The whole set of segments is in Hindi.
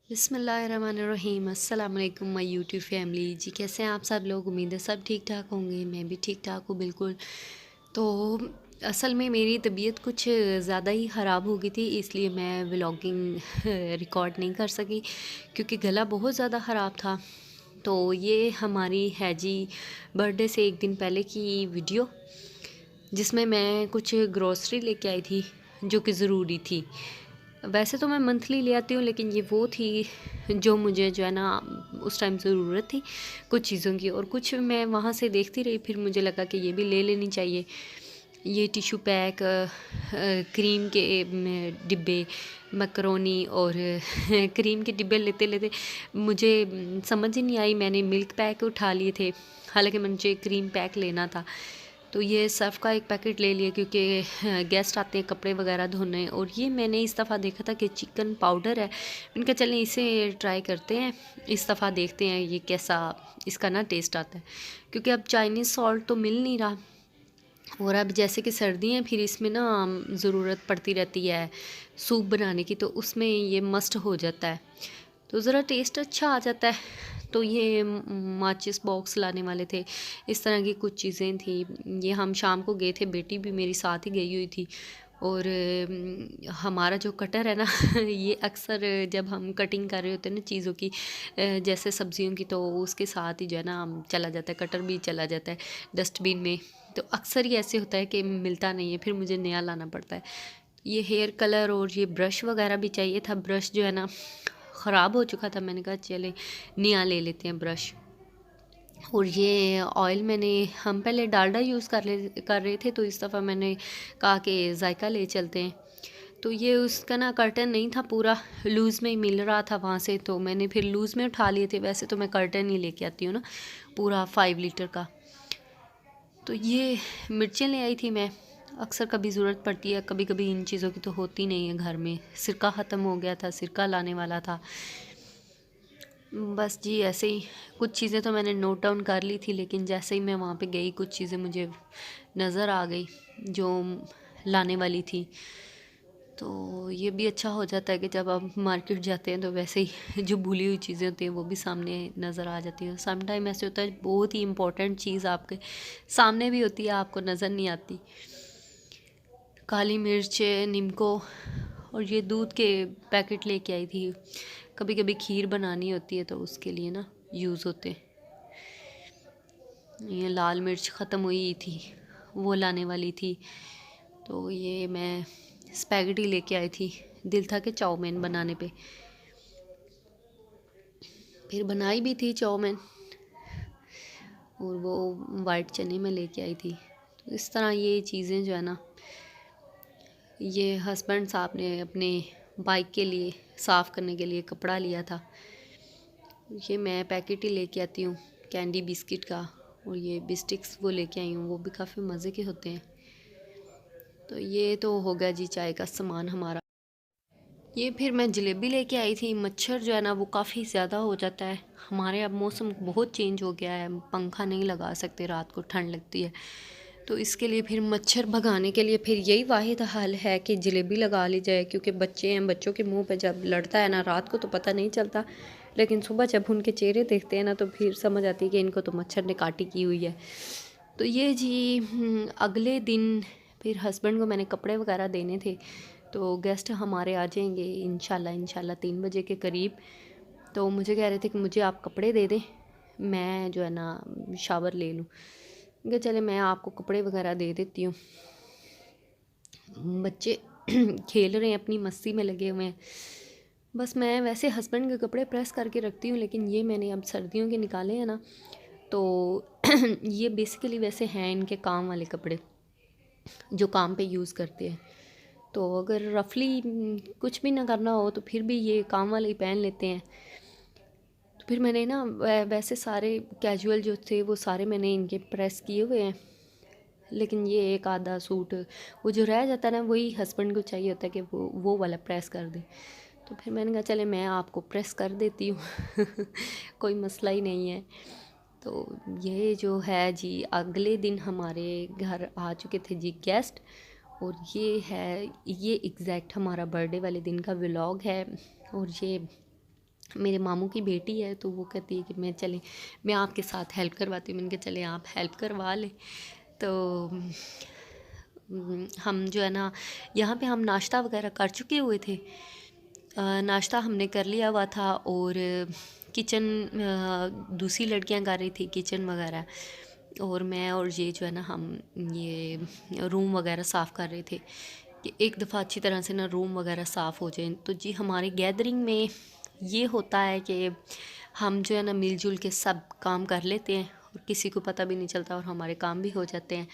बिस्मिल्लाहिर्रहमानिर्रहीम। अस्सलाम वालेकुम माय यूट्यूब फैमिली। जी कैसे हैं आप सब लोग? उम्मीद है सब ठीक ठाक होंगे। मैं भी ठीक ठाक हूँ बिल्कुल। तो असल में मेरी तबीयत कुछ ज़्यादा ही ख़राब हो गई थी, इसलिए मैं व्लॉगिंग रिकॉर्ड नहीं कर सकी क्योंकि गला बहुत ज़्यादा ख़राब था। तो ये हमारी है जी बर्थडे से एक दिन पहले की वीडियो, जिसमें मैं कुछ ग्रॉसरी लेके आई थी जो कि ज़रूरी थी। वैसे तो मैं मंथली ले आती हूँ, लेकिन ये वो थी जो मुझे जो है ना उस टाइम ज़रूरत थी कुछ चीज़ों की, और कुछ मैं वहाँ से देखती रही, फिर मुझे लगा कि ये भी ले लेनी चाहिए। ये टिशू पैक, क्रीम के डिब्बे, मैकरोनी और क्रीम के डिब्बे लेते लेते मुझे समझ ही नहीं आई, मैंने मिल्क पैक उठा लिए थे, हालांकि मुझे क्रीम पैक लेना था। तो ये सर्फ़ का एक पैकेट ले लिया क्योंकि गेस्ट आते हैं कपड़े वगैरह धोने। और ये मैंने इस दफ़ा देखा था कि चिकन पाउडर है, मैंने कहा चलें इसे ट्राई करते हैं, इस दफ़ा देखते हैं ये कैसा इसका ना टेस्ट आता है, क्योंकि अब चाइनीज़ सॉल्ट तो मिल नहीं रहा। और अब जैसे कि सर्दी हैं, फिर इसमें ना ज़रूरत पड़ती रहती है सूप बनाने की, तो उसमें ये मस्ट हो जाता है, तो ज़रा टेस्ट अच्छा आ जाता है। तो ये माचिस बॉक्स लाने वाले थे, इस तरह की कुछ चीज़ें थी। ये हम शाम को गए थे, बेटी भी मेरी साथ ही गई हुई थी। और हमारा जो कटर है ना ये अक्सर जब हम कटिंग कर रहे होते हैं ना चीज़ों की, जैसे सब्जियों की, तो उसके साथ ही जो है ना चला जाता है, कटर भी चला जाता है डस्टबिन में। तो अक्सर ही ऐसे होता है कि मिलता नहीं है, फिर मुझे नया लाना पड़ता है। ये हेयर कलर और ये ब्रश वगैरह भी चाहिए था। ब्रश जो है ना ख़राब हो चुका था, मैंने कहा चले नया ले लेते हैं ब्रश। और ये ऑयल मैंने, हम पहले डालडा यूज़ कर रहे थे, तो इस दफ़ा मैंने कहा कि जायका ले चलते हैं। तो ये उसका ना कर्टन नहीं था, पूरा लूज़ में ही मिल रहा था वहाँ से, तो मैंने फिर लूज़ में उठा लिए थे। वैसे तो मैं कर्टन ही लेके आती हूँ ना पूरा 5 लीटर का। तो ये मिर्चें ले आई थी मैं, अक्सर कभी ज़रूरत पड़ती है, कभी कभी इन चीज़ों की तो होती नहीं है घर में। सिरका ख़त्म हो गया था, सिरका लाने वाला था। बस जी ऐसे ही कुछ चीज़ें तो मैंने नोट डाउन कर ली थी, लेकिन जैसे ही मैं वहाँ पे गई कुछ चीज़ें मुझे नज़र आ गई जो लाने वाली थी। तो ये भी अच्छा हो जाता है कि जब आप मार्केट जाते हैं तो वैसे ही जो भूली हुई चीज़ें होती हैं वो भी सामने नज़र आ जाती हैं। सम टाइम ऐसे होता है बहुत ही इम्पोर्टेंट चीज़ आपके सामने भी होती है, आपको नज़र नहीं आती। काली मिर्च, नीमको और ये दूध के पैकेट लेके आई थी। कभी कभी खीर बनानी होती है तो उसके लिए ना यूज़ होते हैं। ये लाल मिर्च ख़त्म हुई थी, वो लाने वाली थी। तो ये मैं स्पैगेटी लेके आई थी, दिल था कि चाउमीन बनाने पे, फिर बनाई भी थी चाउमीन। और वो वाइट चने में लेके आई थी। तो इस तरह ये चीज़ें जो है ना, ये हस्बैंड साहब ने अपने बाइक के लिए साफ़ करने के लिए कपड़ा लिया था। ये मैं पैकेट ही लेके आती हूँ कैंडी बिस्किट का, और ये बिस्टिक्स वो लेके आई हूँ, वो भी काफ़ी मज़े के होते हैं। तो ये तो हो गया जी चाय का सामान हमारा। ये फिर मैं जलेबी लेके आई थी। मच्छर जो है ना वो काफ़ी ज़्यादा हो जाता है हमारे, अब मौसम बहुत चेंज हो गया है, पंखा नहीं लगा सकते, रात को ठंड लगती है। तो इसके लिए फिर मच्छर भगाने के लिए फिर यही वाहिद हल है कि जलेबी लगा ली जाए, क्योंकि बच्चे हैं, बच्चों के मुंह पे जब लड़ता है ना रात को तो पता नहीं चलता, लेकिन सुबह जब उनके चेहरे देखते हैं ना तो फिर समझ आती है कि इनको तो मच्छर ने काटी की हुई है। तो ये जी अगले दिन फिर हस्बैंड को मैंने कपड़े वगैरह देने थे, तो गेस्ट हमारे आ जाएंगे इंशाल्लाह इंशाल्लाह 3 बजे के करीब। तो मुझे कह रहे थे कि मुझे आप कपड़े दे दें, मैं जो है ना शावर ले लूँ। कि चले मैं आपको कपड़े वगैरह दे देती हूँ। बच्चे खेल रहे हैं, अपनी मस्ती में लगे हुए हैं। बस मैं वैसे हस्बैंड के कपड़े प्रेस करके रखती हूँ, लेकिन ये मैंने अब सर्दियों के निकाले हैं ना, तो ये बेसिकली वैसे हैं इनके काम वाले कपड़े जो काम पे यूज़ करते हैं। तो अगर रफली कुछ भी ना करना हो तो फिर भी ये काम वाले ही पहन लेते हैं। तो फिर मैंने ना वैसे सारे कैजुअल जो थे वो सारे मैंने इनके प्रेस किए हुए हैं, लेकिन ये एक आधा सूट वो जो रह जाता है ना वही हस्बैंड को चाहिए होता है कि वो वाला प्रेस कर दे। तो फिर मैंने कहा चले मैं आपको प्रेस कर देती हूँ कोई मसला ही नहीं है। तो ये जो है जी अगले दिन हमारे घर आ चुके थे जी गेस्ट, और ये है ये एग्जैक्ट हमारा बर्थडे वाले दिन का व्लॉग है। और ये मेरे मामू की बेटी है, तो वो कहती है कि मैं आपके साथ हेल्प करवाती हूँ। मैंने कहा चले आप हेल्प करवा लें। तो हम जो है ना यहाँ पे हम नाश्ता वगैरह कर चुके हुए थे। नाश्ता हमने कर लिया हुआ था और किचन दूसरी लड़कियां कर रही थी किचन वगैरह, और मैं और ये जो है ना हम ये रूम वगैरह साफ़ कर रहे थे कि एक दफ़ा अच्छी तरह से ना रूम वगैरह साफ़ हो जाए। तो जी हमारी गैदरिंग में ये होता है कि हम जो है ना मिलजुल के सब काम कर लेते हैं और किसी को पता भी नहीं चलता और हमारे काम भी हो जाते हैं।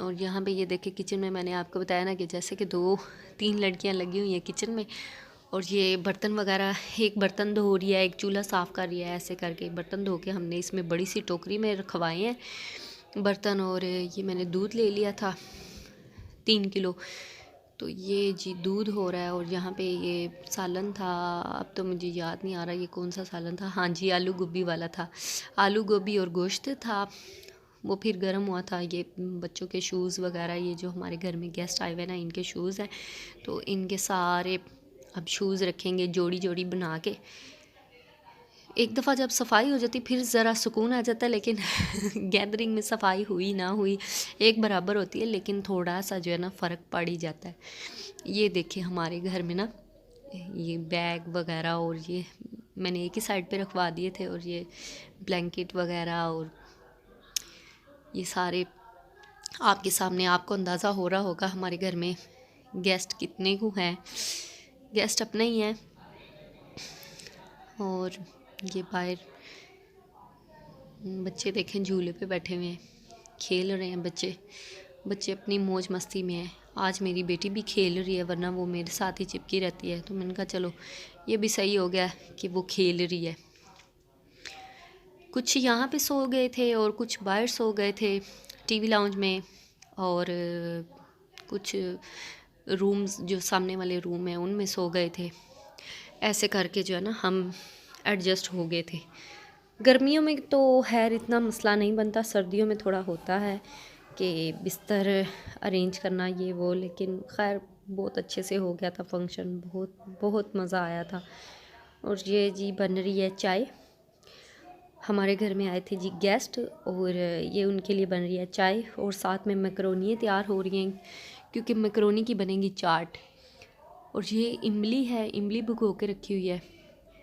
और यहाँ पे ये देखिए किचन में मैंने आपको बताया ना कि जैसे कि 2-3 लड़कियाँ लगी हुई हैं किचन में, और ये बर्तन वगैरह, एक बर्तन धो रही है, एक चूल्हा साफ़ कर रही है, ऐसे करके बर्तन धो के हमने इसमें बड़ी सी टोकरी में रखवाए हैं बर्तन। और ये मैंने दूध ले लिया था 3 किलो, तो ये जी दूध हो रहा है। और यहाँ पे ये सालन था, अब तो मुझे याद नहीं आ रहा ये कौन सा सालन था। हाँ जी, आलू गोभी वाला था, आलू गोभी और गोश्त था, वो फिर गर्म हुआ था। ये बच्चों के शूज़ वगैरह, ये जो हमारे घर में गेस्ट आए हुए हैं ना इनके शूज़ हैं, तो इनके सारे अब शूज़ रखेंगे जोड़ी जोड़ी बना के। एक दफ़ा जब सफाई हो जाती फिर ज़रा सुकून आ जाता है, लेकिन गैदरिंग में सफाई हुई ना हुई एक बराबर होती है, लेकिन थोड़ा सा जो है ना फ़र्क पड़ ही जाता है। ये देखिए हमारे घर में ना ये बैग वगैरह और ये मैंने एक ही साइड पे रखवा दिए थे, और ये ब्लैंकेट वगैरह और ये सारे आपके सामने, आपको अंदाज़ा हो रहा होगा हमारे घर में गेस्ट कितने को हैं। गेस्ट अपने ही हैं। और ये बाहर बच्चे देखें झूले पे बैठे हुए हैं, खेल रहे हैं बच्चे बच्चे अपनी मौज मस्ती में हैं। आज मेरी बेटी भी खेल रही है, वरना वो मेरे साथ ही चिपकी रहती है, तो मैंने कहा चलो ये भी सही हो गया कि वो खेल रही है। कुछ यहाँ पे सो गए थे और कुछ बाहर सो गए थे टीवी लाउंज में, और कुछ रूम्स जो सामने वाले रूम हैं उनमें सो गए थे। ऐसे करके जो है ना हम एडजस्ट हो गए थे। गर्मियों में तो खैर इतना मसला नहीं बनता, सर्दियों में थोड़ा होता है कि बिस्तर अरेंज करना ये वो, लेकिन खैर बहुत अच्छे से हो गया था फंक्शन, बहुत बहुत मज़ा आया था। और ये जी बन रही है चाय। हमारे घर में आए थे जी गेस्ट, और ये उनके लिए बन रही है चाय, और साथ में मैकरोनियाँ तैयार हो रही हैं क्योंकि मैकरोनी की बनेंगी चाट। और ये इमली है, इमली भिगो के रखी हुई है।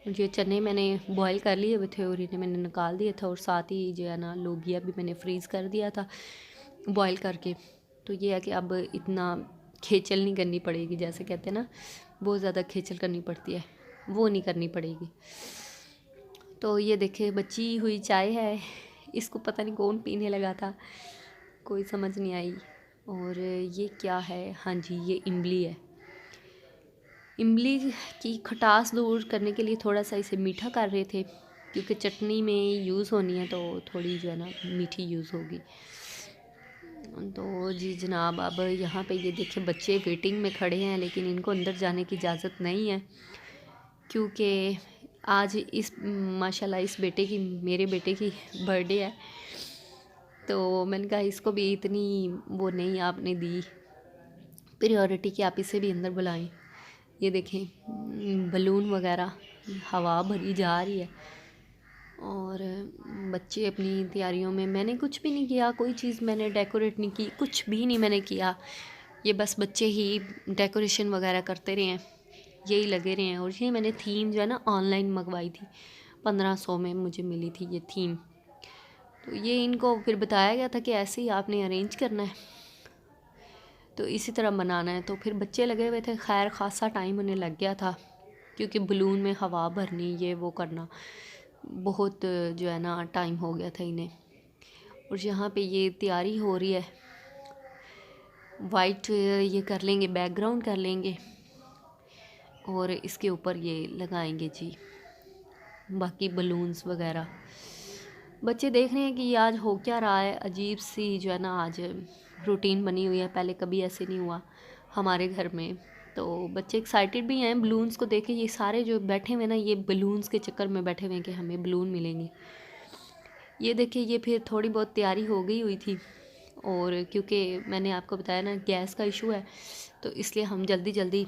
और ये चने मैंने बॉईल कर लिए हुए थे और इन्हें मैंने निकाल दिया था, और साथ ही जो है ना लोबिया भी मैंने फ्रीज़ कर दिया था बॉईल करके। तो ये है कि अब इतना खेचल नहीं करनी पड़ेगी, जैसे कहते हैं ना बहुत ज़्यादा खेचल करनी पड़ती है, वो नहीं करनी पड़ेगी। तो ये देखे बची हुई चाय है, इसको पता नहीं कौन पीने लगा था, कोई समझ नहीं आई। और ये क्या है, हाँ जी ये इमली है। इमली की खटास दूर करने के लिए थोड़ा सा इसे मीठा कर रहे थे, क्योंकि चटनी में यूज़ होनी है तो थोड़ी जो है ना मीठी यूज़ होगी। तो जी जनाब अब यहाँ पे ये देखिए बच्चे वेटिंग में खड़े हैं, लेकिन इनको अंदर जाने की इजाज़त नहीं है, क्योंकि आज इस माशाल्लाह इस बेटे की, मेरे बेटे की बर्थडे है। तो मैंने कहा इसको भी इतनी वो नहीं आपने दी प्रायोरिटी कि आप इसे भी अंदर बुलाएं। ये देखें बलून वगैरह हवा भरी जा रही है, और बच्चे अपनी तैयारियों में, मैंने कुछ भी नहीं किया, कोई चीज़ मैंने डेकोरेट नहीं की, कुछ भी नहीं मैंने किया। ये बस बच्चे ही डेकोरेशन वगैरह करते रहे हैं, यही लगे रहे हैं। और ये मैंने थीम जो है ना ऑनलाइन मंगवाई थी, 1500 में मुझे मिली थी ये थीम। तो ये इनको फिर बताया गया था कि ऐसे ही आपने अरेंज करना है, तो इसी तरह बनाना है। तो फिर बच्चे लगे हुए थे, खैर ख़ासा टाइम उन्हें लग गया था, क्योंकि बलून में हवा भरनी ये वो करना बहुत जो है ना टाइम हो गया था इन्हें। और यहाँ पे ये तैयारी हो रही है, वाइट ये कर लेंगे, बैकग्राउंड कर लेंगे, और इसके ऊपर ये लगाएंगे जी बाकी बलून्स वगैरह। बच्चे देख रहे हैं कि ये आज हो क्या रहा है, अजीब सी जो है ना आज रूटीन बनी हुई है, पहले कभी ऐसे नहीं हुआ हमारे घर में। तो बच्चे एक्साइटेड भी हैं बलून्स को देखे, ये सारे जो बैठे हुए ना ये बलून्स के चक्कर में बैठे हुए हैं कि हमें बलून मिलेंगे। ये देखिए ये फिर थोड़ी बहुत तैयारी हो गई हुई थी, और क्योंकि मैंने आपको बताया ना गैस का इशू है, तो इसलिए हम जल्दी जल्दी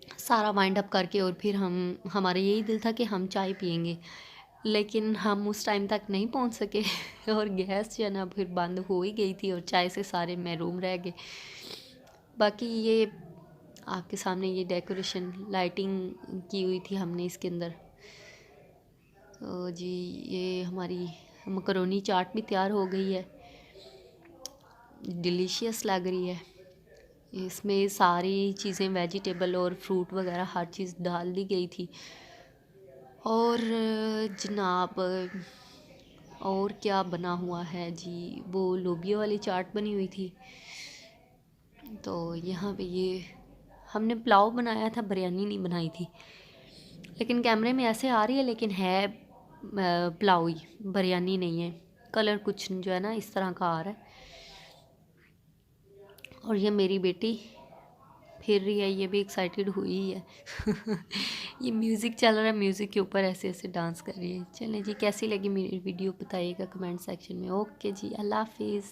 सारा वाइंड अप करके और फिर हमारा यही दिल था कि हम चाय पियेंगे, लेकिन हम उस टाइम तक नहीं पहुंच सके और गैस जो है ना फिर बंद हो ही गई थी और चाय से सारे महरूम रह गए। बाकी ये आपके सामने ये डेकोरेशन लाइटिंग की हुई थी हमने इसके अंदर। तो जी ये हमारी मकरोनी चाट भी तैयार हो गई है, डिलीशियस लग रही है। इसमें सारी चीज़ें वेजिटेबल और फ्रूट वगैरह हर चीज़ डाल दी गई थी। और जनाब और क्या बना हुआ है जी, वो लोबिया वाली चाट बनी हुई थी। तो यहाँ पे ये हमने पुलाव बनाया था, बिरयानी नहीं बनाई थी, लेकिन कैमरे में ऐसे आ रही है लेकिन है पुलाव ही, बिरयानी नहीं है। कलर कुछ जो है ना इस तरह का आ रहा है। और ये मेरी बेटी फिर रही है, ये भी एक्साइटेड हुई है ये म्यूज़िक चल रहा है, म्यूज़िक के ऊपर ऐसे ऐसे डांस कर रही है। चलें जी, कैसी लगी मेरी वीडियो बताइएगा कमेंट सेक्शन में। ओके जी, अल्लाह हाफिज़।